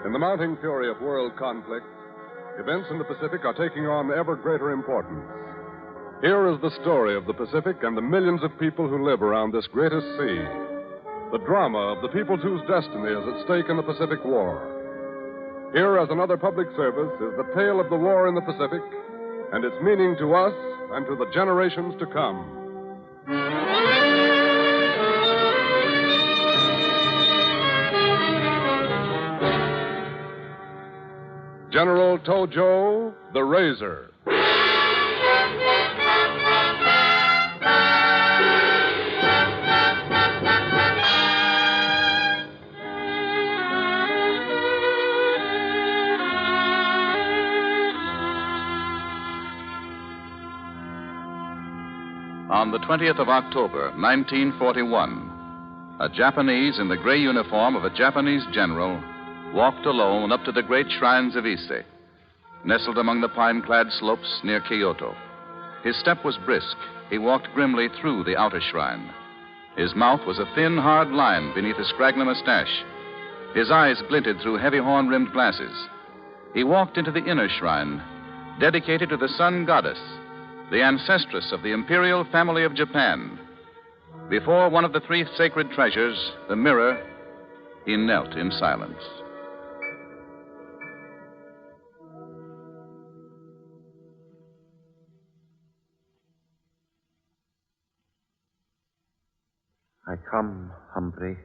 In the mounting fury of world conflict, events in the Pacific are taking on ever greater importance. Here is the story of the Pacific and the millions of people who live around this greatest sea. The drama of the peoples whose destiny is at stake in the Pacific War. Here, as another public service, is the tale of the war in the Pacific and its meaning to us and to the generations to come. General Tojo, the Razor. On the 20th of October, 1941, a Japanese in the gray uniform of a Japanese general walked alone up to the great shrines of Ise, nestled among the pine-clad slopes near Kyoto. His step was brisk. He walked grimly through the outer shrine. His mouth was a thin, hard line beneath a scraggly mustache. His eyes glinted through heavy horn-rimmed glasses. He walked into the inner shrine, dedicated to the Sun Goddess, the ancestress of the imperial family of Japan. Before one of the three sacred treasures, the mirror, he knelt in silence. I come humbly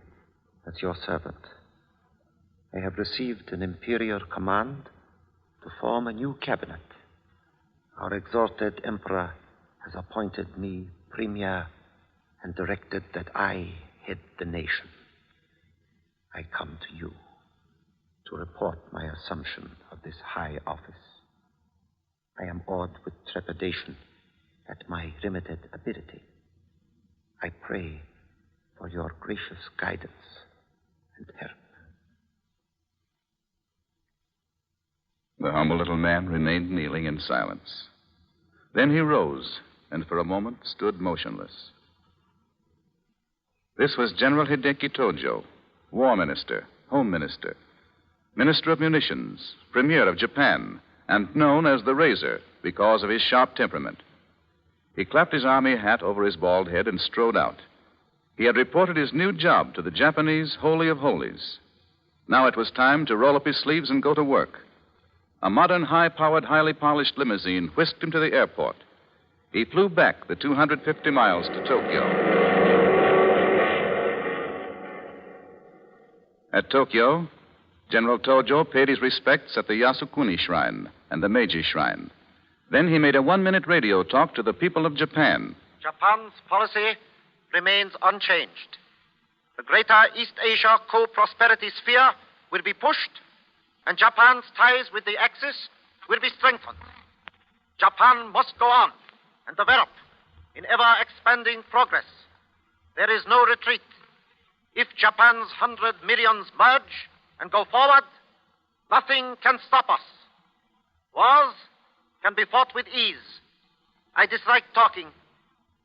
as your servant. I have received an imperial command to form a new cabinet. Our exalted emperor has appointed me premier and directed that I head the nation. I come to you to report my assumption of this high office. I am awed with trepidation at my limited ability. I pray for your gracious guidance and help. The humble little man remained kneeling in silence. Then he rose and for a moment stood motionless. This was General Hideki Tojo, War Minister, Home Minister, Minister of Munitions, Premier of Japan, and known as the Razor because of his sharp temperament. He clapped his army hat over his bald head and strode out. He had reported his new job to the Japanese Holy of Holies. Now it was time to roll up his sleeves and go to work. A modern, high-powered, highly polished limousine whisked him to the airport. He flew back the 250 miles to Tokyo. At Tokyo, General Tojo paid his respects at the Yasukuni Shrine and the Meiji Shrine. Then he made a one-minute radio talk to the people of Japan. Japan's policy remains unchanged. The greater East Asia co-prosperity sphere will be pushed, and Japan's ties with the Axis will be strengthened. Japan must go on and develop in ever-expanding progress. There is no retreat. If Japan's 100 millions merge and go forward, nothing can stop us. Wars can be fought with ease. I dislike talking.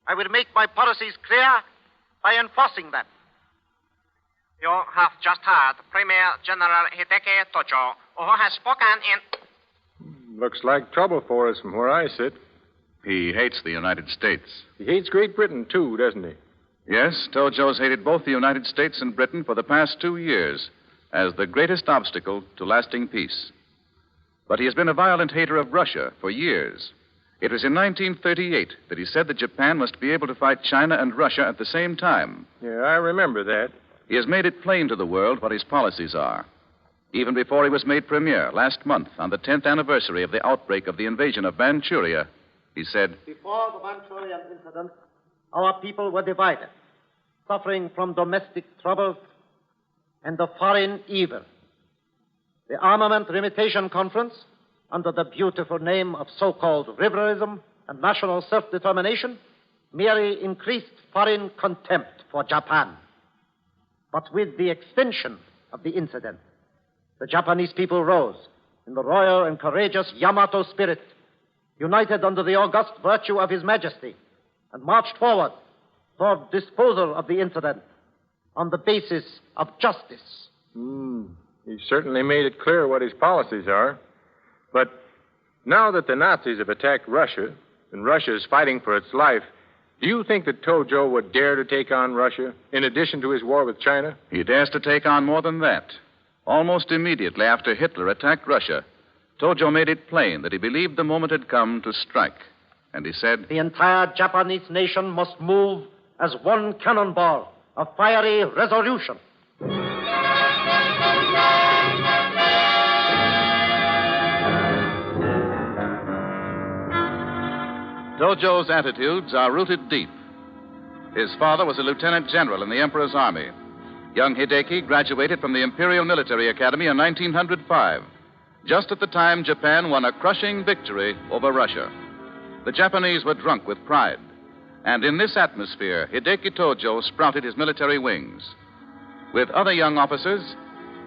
I will make my policies clear by enforcing them. You have just heard Premier General Hideki Tojo, who has spoken in... Looks like trouble for us from where I sit. He hates the United States. He hates Great Britain, too, doesn't he? Yes, Tojo's hated both the United States and Britain for the past 2 years as the greatest obstacle to lasting peace. But he has been a violent hater of Russia for years. It was in 1938 that he said that Japan must be able to fight China and Russia at the same time. Yeah, I remember that. He has made it plain to the world what his policies are. Even before he was made premier last month, on the 10th anniversary of the outbreak of the invasion of Manchuria, he said, Before the Manchurian incident, our people were divided, suffering from domestic troubles and the foreign evil. The Armament Limitation Conference, under the beautiful name of so-called liberalism and national self-determination, merely increased foreign contempt for Japan. But with the extension of the incident, the Japanese people rose in the royal and courageous Yamato spirit, united under the august virtue of His Majesty, and marched forward toward disposal of the incident on the basis of justice. He certainly made it clear what his policies are. But now that the Nazis have attacked Russia, and Russia is fighting for its life, do you think that Tojo would dare to take on Russia, in addition to his war with China? He dares to take on more than that. Almost immediately after Hitler attacked Russia, Tojo made it plain that he believed the moment had come to strike. And he said, The entire Japanese nation must move as one cannonball, a fiery resolution. Tojo's attitudes are rooted deep. His father was a lieutenant general in the Emperor's army. Young Hideki graduated from the Imperial Military Academy in 1905, just at the time Japan won a crushing victory over Russia. The Japanese were drunk with pride, and in this atmosphere, Hideki Tojo sprouted his military wings. With other young officers,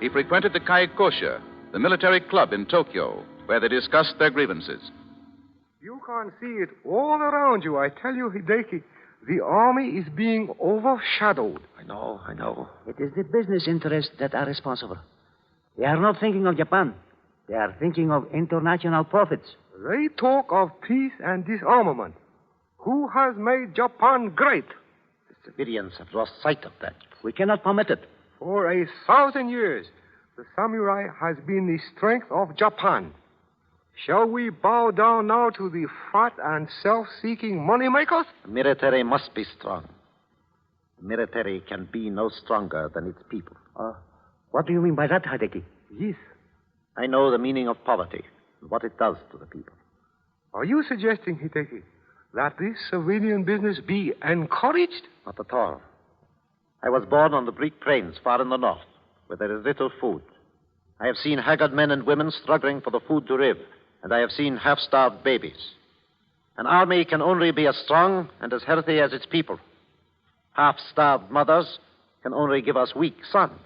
he frequented the Kaikosha, the military club in Tokyo, where they discussed their grievances. You can see it all around you. I tell you, Hideki, the army is being overshadowed. I know. It is the business interests that are responsible. They are not thinking of Japan. They are thinking of international profits. They talk of peace and disarmament. Who has made Japan great? The civilians have lost sight of that. We cannot permit it. For 1,000 years, the samurai has been the strength of Japan. Shall we bow down now to the fat and self-seeking moneymakers? The military must be strong. The military can be no stronger than its people. What do you mean by that, Hideki? Yes. I know the meaning of poverty and what it does to the people. Are you suggesting, Hideki, that this civilian business be encouraged? Not at all. I was born on the bleak plains far in the north, where there is little food. I have seen haggard men and women struggling for the food to live, and I have seen half-starved babies. An army can only be as strong and as healthy as its people. Half-starved mothers can only give us weak sons.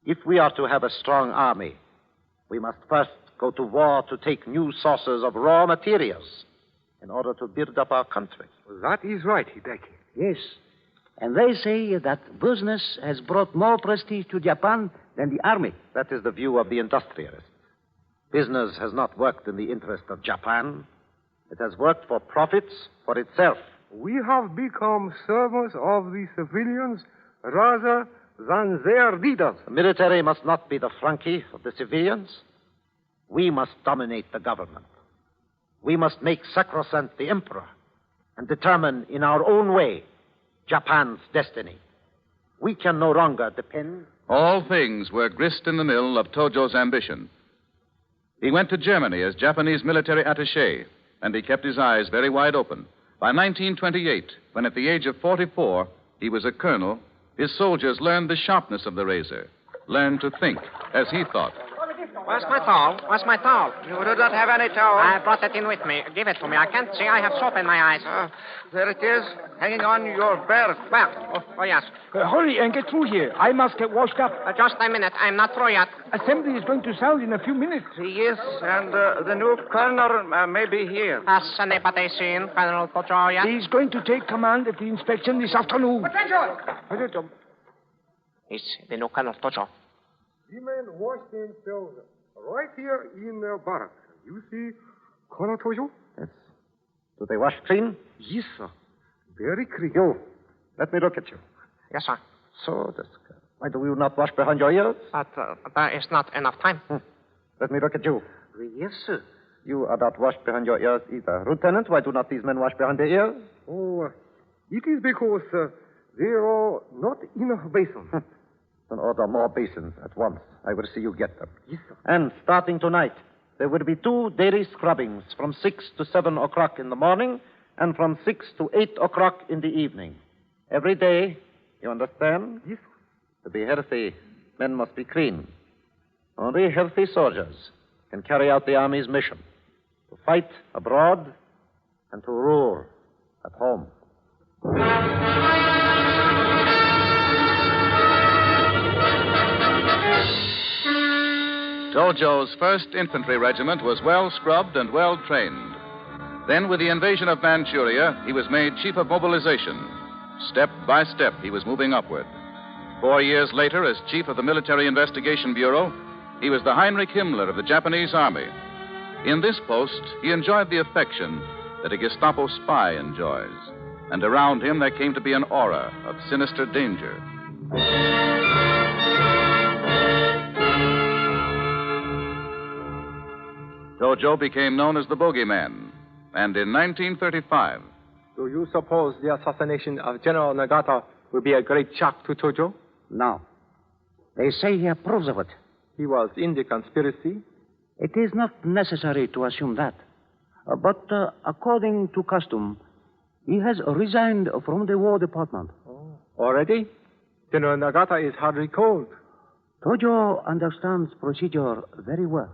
If we are to have a strong army, we must first go to war to take new sources of raw materials in order to build up our country. That is right, Hideki. Yes. And they say that business has brought more prestige to Japan than the army. That is the view of the industrialists. Business has not worked in the interest of Japan. It has worked for profits for itself. We have become servants of the civilians rather than their leaders. The military must not be the flunky of the civilians. We must dominate the government. We must make sacrosanct the emperor and determine in our own way Japan's destiny. We can no longer depend. All things were grist in the mill of Tojo's ambition. He went to Germany as Japanese military attaché, and he kept his eyes very wide open. By 1928, when at the age of 44, he was a colonel, his soldiers learned the sharpness of the razor, learned to think as he thought. Where's my towel? Where's my towel? You do not have any towel. I brought it in with me. Give it to me. I can't see. I have soap in my eyes. There it is, hanging on your belt. Well, oh yes. Hurry and get through here. I must get washed up. Just a minute. I'm not through yet. Assembly is going to sound in a few minutes. Yes, and the new colonel may be here. Has anybody seen Colonel Tojo yet? He's going to take command at the inspection this afternoon. Attention! He's the new Colonel Tojo. The men wash themselves right here in their barracks. You see, Colonel Tojo? Yes. Do they wash clean? Yes, sir. Very clean. You, let me look at you. Yes, sir. So, why do you not wash behind your ears? But there is not enough time. Let me look at you. Yes, sir. You are not washed behind your ears either. Lieutenant, why do not these men wash behind their ears? Oh, it is because there are not enough basins. Then order more basins at once. I will see you get them. Yes, sir. And starting tonight, there will be 2 daily scrubbings from 6 to 7 o'clock in the morning and from 6 to 8 o'clock in the evening. Every day, you understand? Yes, sir. To be healthy, men must be clean. Only healthy soldiers can carry out the Army's mission, to fight abroad and to rule at home. Tojo's 1st Infantry Regiment was well scrubbed and well trained. Then, with the invasion of Manchuria, he was made Chief of Mobilization. Step by step, he was moving upward. 4 years later, as chief of the Military Investigation Bureau, he was the Heinrich Himmler of the Japanese Army. In this post, he enjoyed the affection that a Gestapo spy enjoys. And around him there came to be an aura of sinister danger. Tojo became known as the Bogeyman, and in 1935... Do you suppose the assassination of General Nagata will be a great shock to Tojo? No. They say he approves of it. He was in the conspiracy? It is not necessary to assume that. But according to custom, he has resigned from the War Department. Oh. Already? General Nagata is hardly cold. Tojo understands procedure very well.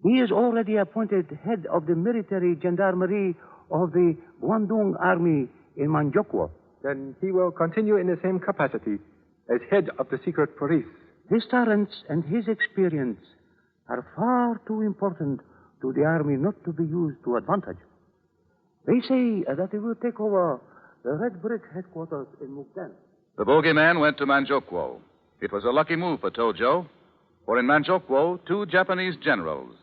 He is already appointed head of the military gendarmerie of the Guangdong Army in Manchukuo. Then he will continue in the same capacity as head of the secret police. His talents and his experience are far too important to the army not to be used to advantage. They say that he will take over the Red Brick headquarters in Mukden. The Bogeyman went to Manchukuo. It was a lucky move for Tojo, for in Manchukuo, 2 Japanese generals,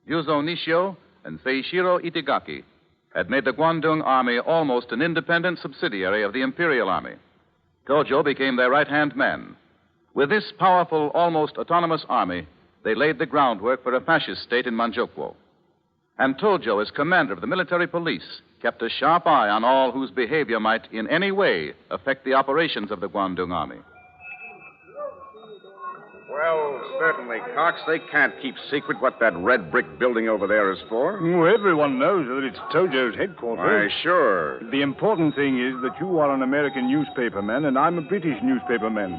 Yuzo Nishio and Seishiro Itagaki, had made the Guangdong Army almost an independent subsidiary of the Imperial Army. Tojo became their right-hand man. With this powerful, almost autonomous army, they laid the groundwork for a fascist state in Manchukuo. And Tojo, as commander of the military police, kept a sharp eye on all whose behavior might in any way affect the operations of the Guangdong Army. Well, certainly, Cox. They can't keep secret what that red brick building over there is for. Well, everyone knows that it's Tojo's headquarters. Why, sure. The important thing is that you are an American newspaperman and I'm a British newspaperman.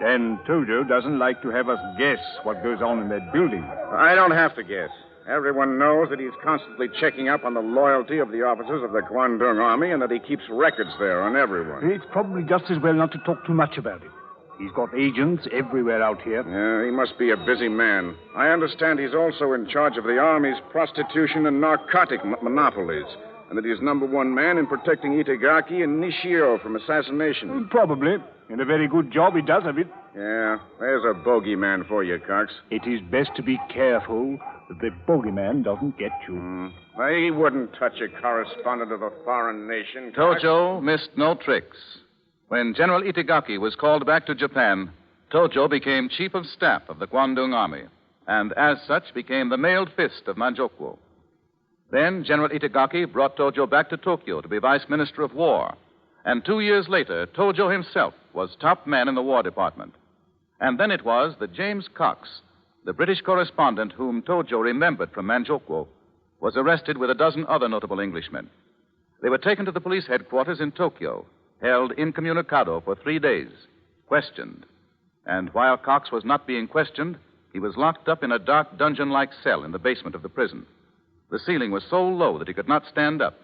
And Tojo doesn't like to have us guess what goes on in that building. I don't have to guess. Everyone knows that he's constantly checking up on the loyalty of the officers of the Guangdong Army and that he keeps records there on everyone. It's probably just as well not to talk too much about it. He's got agents everywhere out here. Yeah, he must be a busy man. I understand he's also in charge of the Army's prostitution and narcotic monopolies, and that he's #1 man in protecting Itagaki and Nishio from assassination. Probably. And a very good job he does of it. Yeah, there's a bogeyman for you, Cox. It is best to be careful that the bogeyman doesn't get you. He wouldn't touch a correspondent of a foreign nation, Cox. Tojo missed no tricks. When General Itagaki was called back to Japan, Tojo became chief of staff of the Guangdong Army, and as such became the mailed fist of Manchukuo. Then General Itagaki brought Tojo back to Tokyo to be Vice Minister of War. And 2 years later, Tojo himself was top man in the War Department. And then it was that James Cox, the British correspondent whom Tojo remembered from Manchukuo, was arrested with a dozen other notable Englishmen. They were taken to the police headquarters in Tokyo, held incommunicado for 3 days, questioned. And while Cox was not being questioned, he was locked up in a dark dungeon-like cell in the basement of the prison. The ceiling was so low that he could not stand up.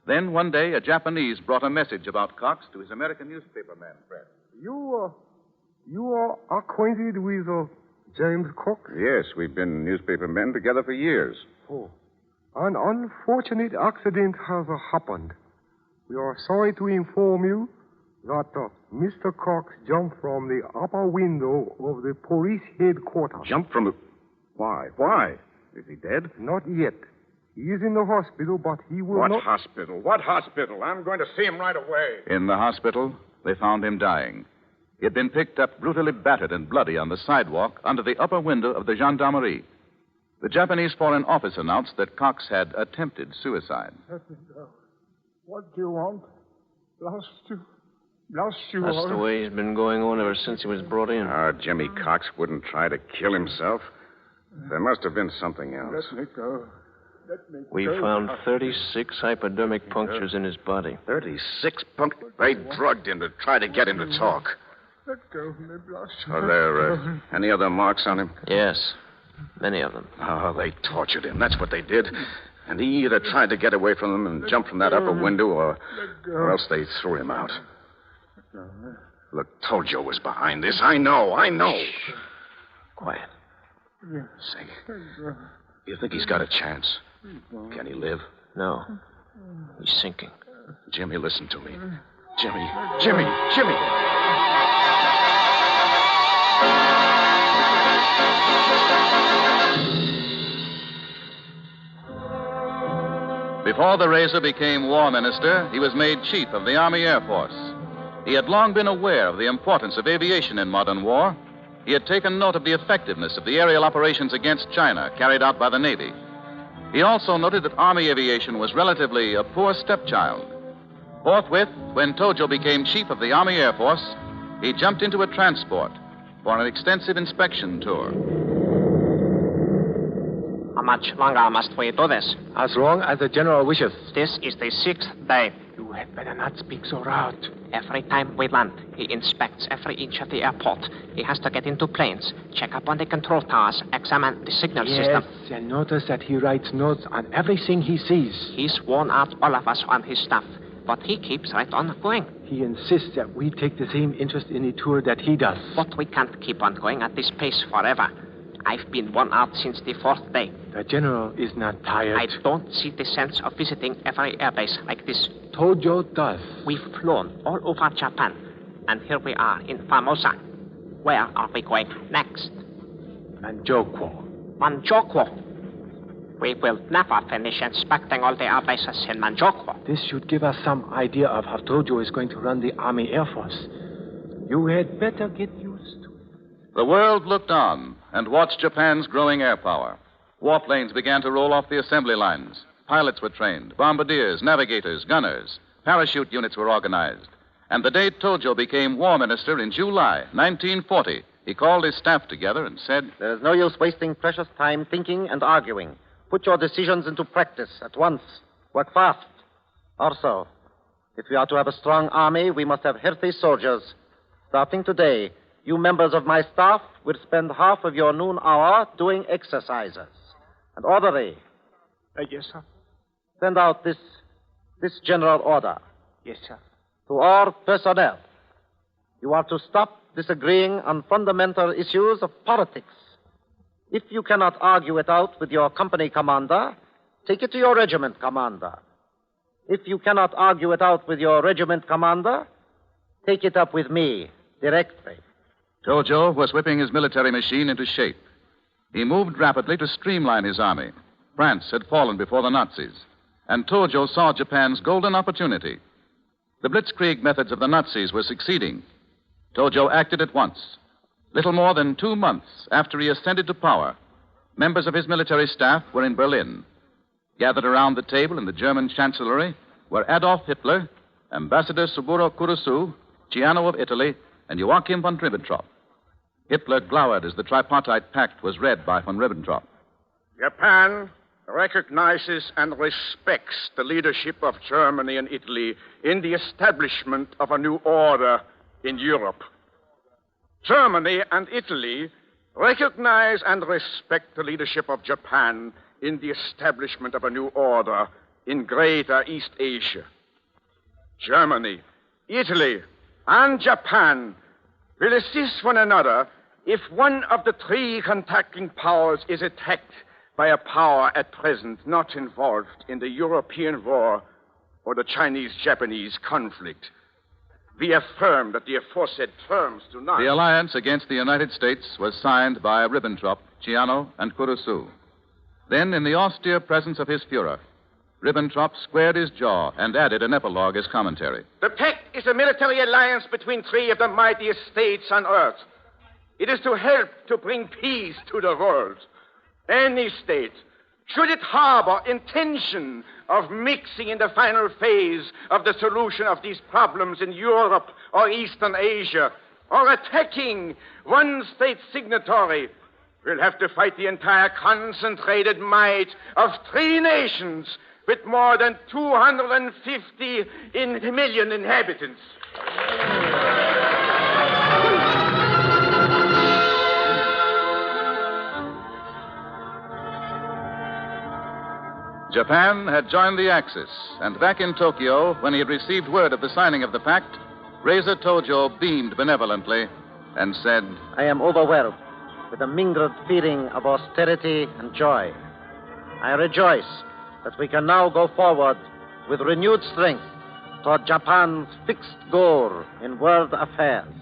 Then, one day, a Japanese brought a message about Cox to his American newspaperman friend. You are acquainted with James Cox? Yes, we've been newspapermen together for years. Oh. An unfortunate accident has happened. We are sorry to inform you that Mr. Cox jumped from the upper window of the police headquarters. Jumped from the... Why? Why? Is he dead? Not yet. He is in the hospital, but he will What not... hospital? What hospital? I'm going to see him right away. In the hospital, they found him dying. He had been picked up brutally battered and bloody on the sidewalk under the upper window of the gendarmerie. The Japanese Foreign Office announced that Cox had attempted suicide. What do you want? Blast you. That's the way he's been going on ever since he was brought in. Jimmy Cox wouldn't try to kill himself. There must have been something else. Let me go. We found 36 hypodermic punctures in his body. 36 punctures? They drugged him to try to get him to talk. Let go of me, Blast. Are there any other marks on him? Yes, many of them. Oh, they tortured him. That's what they did. And he either tried to get away from them and jump from that upper window, or else they threw him out. Look, Tojo was behind this. I know. Shh. Quiet. Say, you think he's got a chance? Can he live? No. He's sinking. Jimmy, listen to me. Jimmy. Before the Razor became War Minister, he was made Chief of the Army Air Force. He had long been aware of the importance of aviation in modern war. He had taken note of the effectiveness of the aerial operations against China carried out by the Navy. He also noted that Army aviation was relatively a poor stepchild. Forthwith, when Tojo became Chief of the Army Air Force, he jumped into a transport for an extensive inspection tour. How much longer must we do this? As long as the general wishes. This is the 6th day. You had better not speak so loud. Every time we land, he inspects every inch of the airport. He has to get into planes, check up on the control towers, examine the signal system. Yes, and notice that he writes notes on everything he sees. He's worn out all of us on his stuff, but he keeps right on going. He insists that we take the same interest in the tour that he does. But we can't keep on going at this pace forever. I've been worn out since the 4th day. The general is not tired. I don't see the sense of visiting every airbase like this. Tojo does. We've flown all over Japan, and here we are in Formosa. Where are we going next? Manchukuo. We will never finish inspecting all the airbases in Manchukuo. This should give us some idea of how Tojo is going to run the Army Air Force. You had better get used to it. The world looked on and watched Japan's growing air power. Warplanes began to roll off the assembly lines. Pilots were trained, bombardiers, navigators, gunners. Parachute units were organized. And the day Tojo became War Minister in July 1940, he called his staff together and said, "There is no use wasting precious time thinking and arguing. Put your decisions into practice at once. Work fast. Also, if we are to have a strong army, we must have healthy soldiers. Starting today, you members of my staff will spend half of your noon hour doing exercises. And orderly, Yes, sir. send out this general order. Yes, sir. To all personnel, you are to stop disagreeing on fundamental issues of politics. If you cannot argue it out with your company commander, take it to your regiment commander. If you cannot argue it out with your regiment commander, take it up with me directly." Tojo was whipping his military machine into shape. He moved rapidly to streamline his army. France had fallen before the Nazis, and Tojo saw Japan's golden opportunity. The blitzkrieg methods of the Nazis were succeeding. Tojo acted at once. Little more than 2 months after he ascended to power, members of his military staff were in Berlin. Gathered around the table in the German chancellery were Adolf Hitler, Ambassador Suburo Kurusu, Ciano of Italy, and Joachim von Ribbentrop. Hitler glowered as the tripartite pact was read by von Ribbentrop. Japan recognizes and respects the leadership of Germany and Italy in the establishment of a new order in Europe. Germany and Italy recognize and respect the leadership of Japan in the establishment of a new order in Greater East Asia. Germany, Italy, and Japan will assist one another if one of the three contracting powers is attacked by a power at present not involved in the European war or the Chinese-Japanese conflict. We affirm that the aforesaid terms do not... The alliance against the United States was signed by Ribbentrop, Ciano, and Kurusu. Then, in the austere presence of his Führer, Ribbentrop squared his jaw and added an epilogue as commentary. The pact is a military alliance between three of the mightiest states on earth. It is to help to bring peace to the world. Any state, should it harbor intention of mixing in the final phase of the solution of these problems in Europe or Eastern Asia, or attacking one state signatory, will have to fight the entire concentrated might of three nations with more than 250 million inhabitants. Japan had joined the Axis, and back in Tokyo, when he had received word of the signing of the pact, Razor Tojo beamed benevolently and said, "I am overwhelmed with a mingled feeling of austerity and joy. I rejoice that we can now go forward with renewed strength toward Japan's fixed goal in world affairs."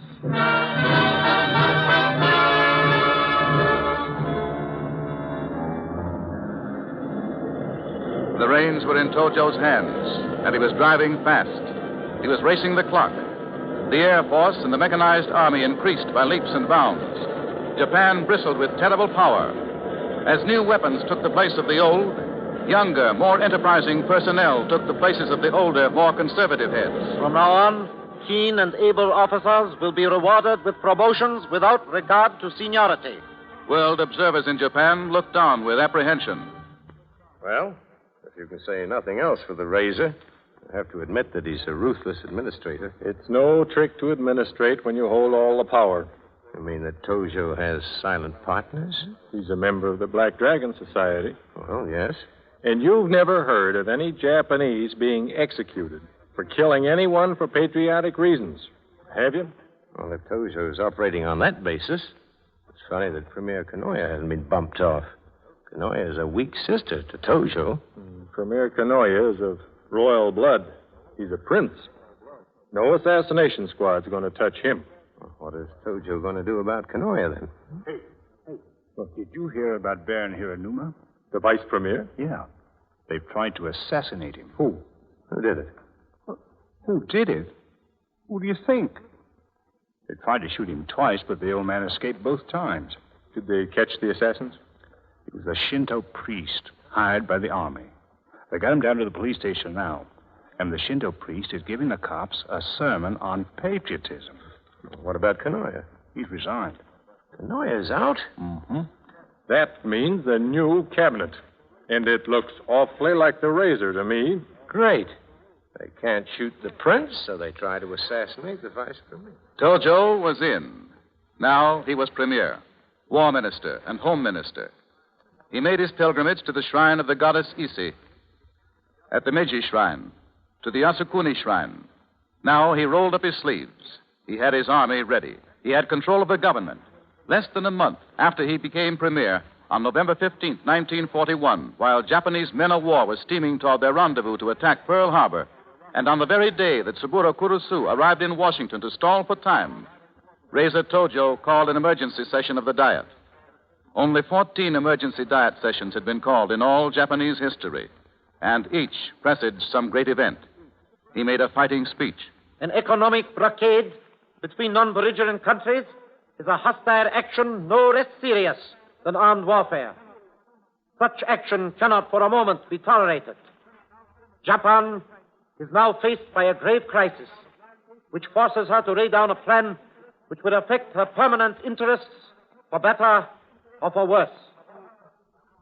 The reins were in Tojo's hands, and he was driving fast. He was racing the clock. The Air Force and the mechanized army increased by leaps and bounds. Japan bristled with terrible power. As new weapons took the place of the old, younger, more enterprising personnel took the places of the older, more conservative heads. From now on, keen and able officers will be rewarded with promotions without regard to seniority. World observers in Japan looked on with apprehension. Well, if you can say nothing else for the Razor, I have to admit that he's a ruthless administrator. It's no trick to administrate when you hold all the power. You mean that Tojo has silent partners? He's a member of the Black Dragon Society. Well, yes. And you've never heard of any Japanese being executed for killing anyone for patriotic reasons, have you? Well, if Tojo's operating on that basis, it's funny that Premier Kanoya hasn't been bumped off. Kanoya is a weak sister to Tojo. Premier Kanoya is of royal blood. He's a prince. No assassination squad's going to touch him. Well, what is Tojo going to do about Kanoya, then? Hey. Look, did you hear about Baron Hiranuma? The vice premier? Yeah. They've tried to assassinate him. Who? Who did it? Who did it? Who do you think? They tried to shoot him twice, but the old man escaped both times. Did they catch the assassins? He was a Shinto priest hired by the army. They got him down to the police station now. And the Shinto priest is giving the cops a sermon on patriotism. What about Kanoya? He's resigned. Kanoya's out? Mm-hmm. That means the new cabinet. And it looks awfully like the Razor to me. Great. They can't shoot the prince, so they try to assassinate the vice premier. Tojo was in. Now he was premier, war minister, and home minister. He made his pilgrimage to the shrine of the goddess Ise, at the Meiji shrine, to the Asukuni shrine. Now he rolled up his sleeves. He had his army ready. He had control of the government. Less than a month after he became premier, on November 15th, 1941, while Japanese men of war were steaming toward their rendezvous to attack Pearl Harbor, and on the very day that Tsuburo Kurusu arrived in Washington to stall for time, Razor Tojo called an emergency session of the Diet. Only 14 emergency Diet sessions had been called in all Japanese history, and each presaged some great event. He made a fighting speech. An economic blockade between non-belligerent countries is a hostile action no less serious than armed warfare. Such action cannot for a moment be tolerated. Japan is now faced by a grave crisis, which forces her to lay down a plan which will affect her permanent interests for better or for worse.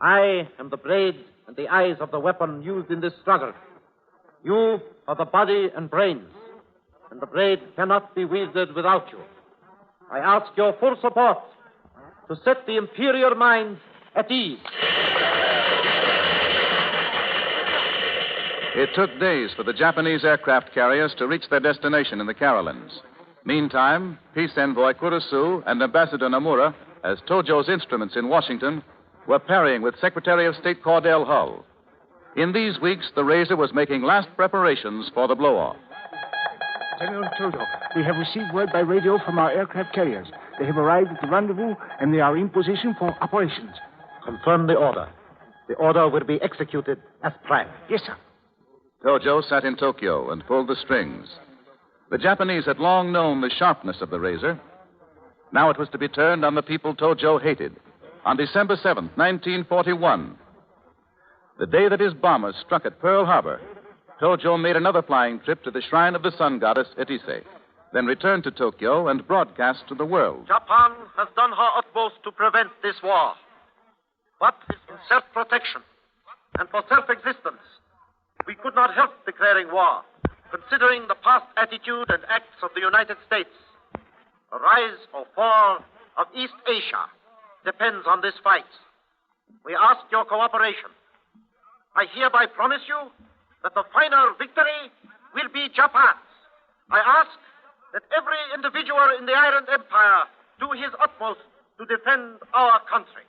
I am the blade and the eyes of the weapon used in this struggle. You are the body and brains, and the blade cannot be wielded without you. I ask your full support to set the imperial mind at ease. It took days for the Japanese aircraft carriers to reach their destination in the Carolines. Meantime, peace envoy Kurusu and Ambassador Nomura, as Tojo's instruments in Washington, were parrying with Secretary of State Cordell Hull. In these weeks, the Razor was making last preparations for the blow-off. General Tojo, we have received word by radio from our aircraft carriers. They have arrived at the rendezvous, and they are in position for operations. Confirm the order. The order will be executed as planned. Yes, sir. Tojo sat in Tokyo and pulled the strings. The Japanese had long known the sharpness of the Razor. Now it was to be turned on the people Tojo hated. On December 7th, 1941, the day that his bombers struck at Pearl Harbor, Tojo made another flying trip to the shrine of the sun goddess at Ise, then returned to Tokyo and broadcast to the world. Japan has done her utmost to prevent this war. But in self-protection and for self-existence, we could not help declaring war, considering the past attitude and acts of the United States. The rise or fall of East Asia depends on this fight. We ask your cooperation. I hereby promise you that the final victory will be Japan's. I ask that every individual in the Iron Empire do his utmost to defend our country.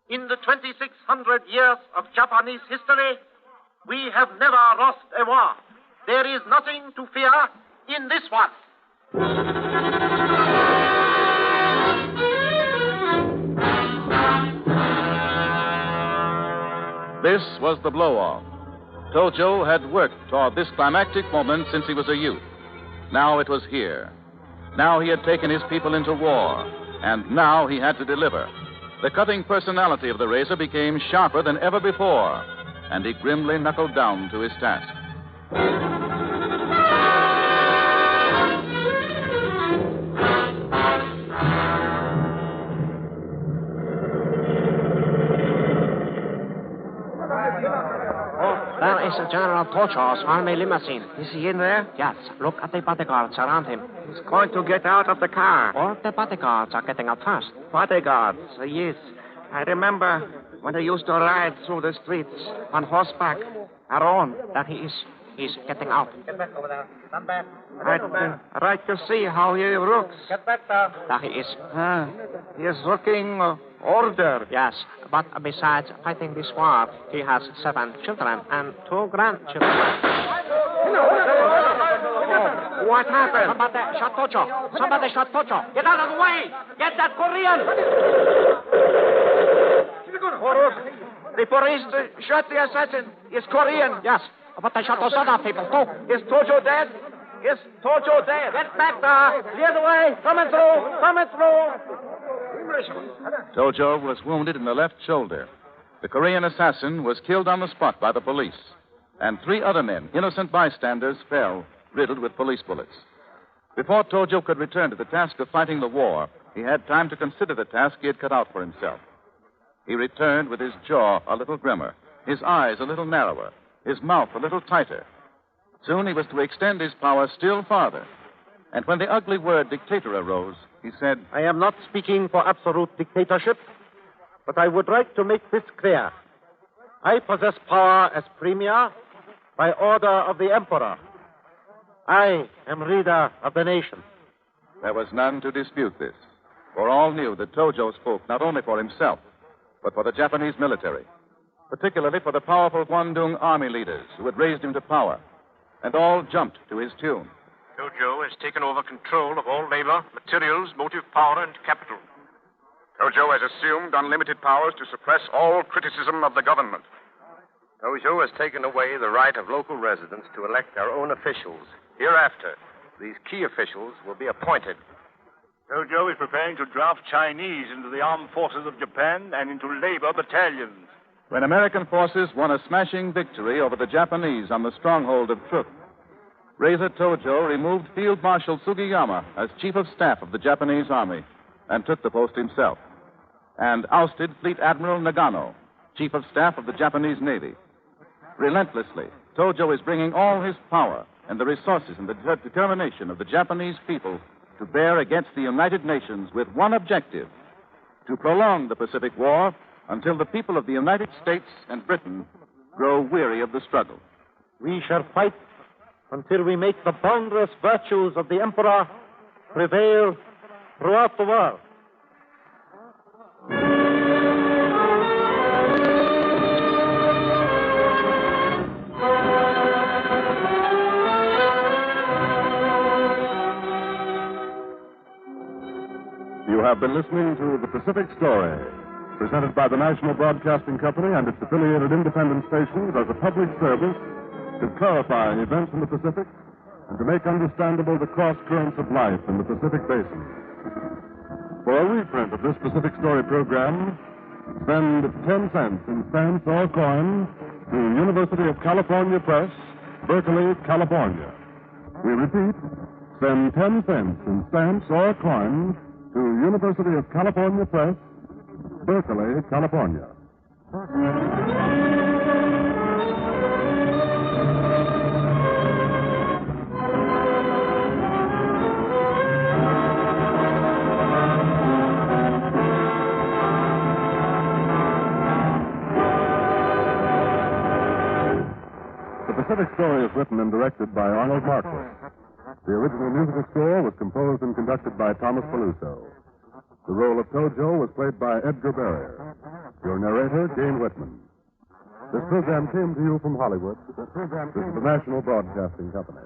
In the 2,600 years of Japanese history, we have never lost a war. There is nothing to fear in this one. This was the blow-off. Tojo had worked toward this climactic moment since he was a youth. Now it was here. Now he had taken his people into war, and now he had to deliver. The cutting personality of the razor became sharper than ever before, and he grimly knuckled down to his task. There is General Tojo's army limousine. Is he in there? Yes. Look at the bodyguards around him. He's going to get out of the car. All the bodyguards are getting out first. Bodyguards, yes. I remember when they used to ride through the streets on horseback. Alone. That he's getting out. Get back over there. Come back. I'd like to see how he looks. Get back there. That he is. He is looking older. Yes, but besides fighting this war, he has 7 children and 2 grandchildren. What happened? Somebody shot Tojo. Somebody shot Tojo. Get out of the way. Get that Korean. The police shot the assassin. He's Korean. Yes, but they shot those other people, too. Is Tojo dead? Is Tojo dead? Get back there. Clear the way. Coming through. Coming through. Tojo was wounded in the left shoulder. The Korean assassin was killed on the spot by the police, and 3 other men, innocent bystanders, fell, riddled with police bullets. Before Tojo could return to the task of fighting the war, he had time to consider the task he had cut out for himself. He returned with his jaw a little grimmer, his eyes a little narrower, his mouth a little tighter. Soon he was to extend his power still farther. And when the ugly word dictator arose, he said, I am not speaking for absolute dictatorship, but I would like to make this clear. I possess power as premier by order of the emperor. I am leader of the nation. There was none to dispute this, for all knew that Tojo spoke not only for himself, but for the Japanese military, particularly for the powerful Guangdong army leaders who had raised him to power, and all jumped to his tune. Tojo has taken over control of all labor, materials, motive power, and capital. Tojo has assumed unlimited powers to suppress all criticism of the government. Tojo has taken away the right of local residents to elect their own officials. Hereafter, these key officials will be appointed. Tojo is preparing to draft Chinese into the armed forces of Japan and into labor battalions. When American forces won a smashing victory over the Japanese on the stronghold of Truk, Razor Tojo removed Field Marshal Sugiyama as chief of staff of the Japanese army and took the post himself, and ousted Fleet Admiral Nagano, chief of staff of the Japanese Navy. Relentlessly, Tojo is bringing all his power and the resources and the determination of the Japanese people to bear against the United Nations with one objective: to prolong the Pacific War until the people of the United States and Britain grow weary of the struggle. We shall fight until we make the boundless virtues of the emperor prevail throughout the world. You have been listening to The Pacific Story, presented by the National Broadcasting Company and its affiliated independent stations as a public service to clarify events in the Pacific and to make understandable the cross currents of life in the Pacific Basin. For a reprint of this Pacific Story program, send 10 cents in stamps or coin to University of California Press, Berkeley, California. We repeat, send 10 cents in stamps or coin to University of California Press, Berkeley, California. The Pacific Story is written and directed by Arnold Marcus. The original musical score was composed and conducted by Thomas Peluso. The role of Tojo was played by Edgar Barrier. Your narrator, Gayne Whitman. This program came to you from Hollywood. This is the National Broadcasting Company.